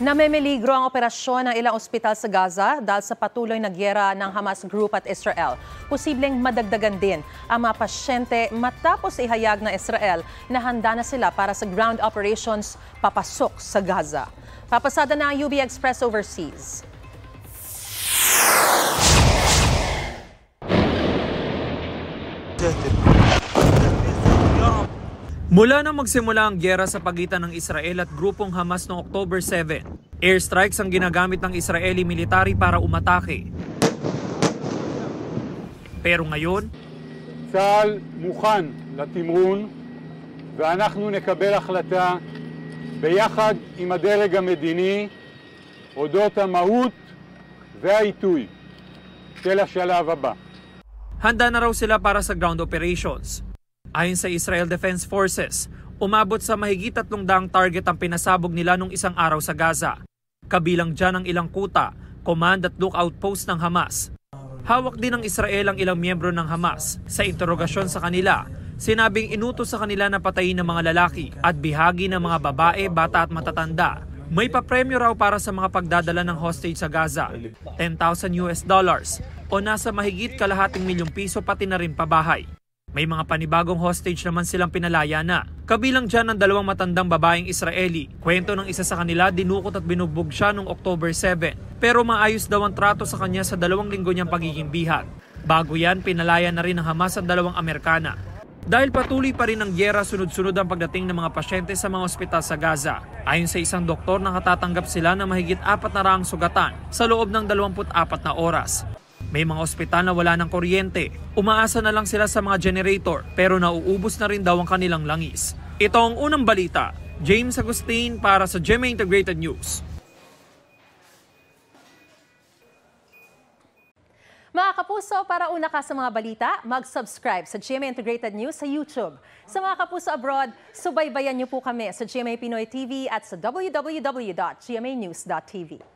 Namemeligro ang operasyon ng ilang ospital sa Gaza dahil sa patuloy na giyera ng Hamas Group at Israel. Posibleng madagdagan din ang mga pasyente matapos ihayag ng Israel na handa na sila para sa ground operations papasok sa Gaza. Papasada na ang UB Express Overseas. Mula nang magsimula ang giyera sa pagitan ng Israel at grupong Hamas noong October 7, airstrikes ang ginagamit ng Israeli military para umatake. Pero ngayon, צה"ל מוכן לתמרון ואנחנו נקבל החלטה ביחד עם הדרג המדיני אודות המהות והעיתוי של השלב הבא. handa na raw sila para sa ground operations. Ayon sa Israel Defense Forces, umabot sa mahigit 300 target ang pinasabog nila nung isang araw sa Gaza. Kabilang dyan ang ilang kuta, command at lookout post ng Hamas. Hawak din ng Israel ang ilang miyembro ng Hamas. Sa interogasyon sa kanila, sinabing inutos sa kanila na patayin ng mga lalaki at bihagi ng mga babae, bata at matatanda. May papremyo raw para sa mga pagdadala ng hostage sa Gaza, $10,000 o nasa mahigit kalahating milyong piso pati na rin pabahay. May mga panibagong hostage naman silang pinalaya na. Kabilang dyan ang 2 matandang babaeng Israeli. Kwento ng isa sa kanila, dinukot at binugbog siya noong October 7. Pero maayos daw ang trato sa kanya sa 2 linggo niyang pagiging bihag. Bago yan, pinalaya na rin ng Hamas ang 2 Amerikana. Dahil patuloy pa rin ang giyera, sunod-sunod ang pagdating ng mga pasyente sa mga ospital sa Gaza. Ayon sa isang doktor, nakatatanggap sila ng mahigit 400 sugatan sa loob ng 24 na oras. May mga ospital na wala ng kuryente. Umaasa na lang sila sa mga generator pero nauubos na rin daw ang kanilang langis. Ito ang unang balita. James Agustin para sa GMA Integrated News. Mga kapuso, para una ka sa mga balita, mag-subscribe sa GMA Integrated News sa YouTube. Sa mga kapuso abroad, subaybayan niyo po kami sa GMA Pinoy TV at sa www.gmanews.tv.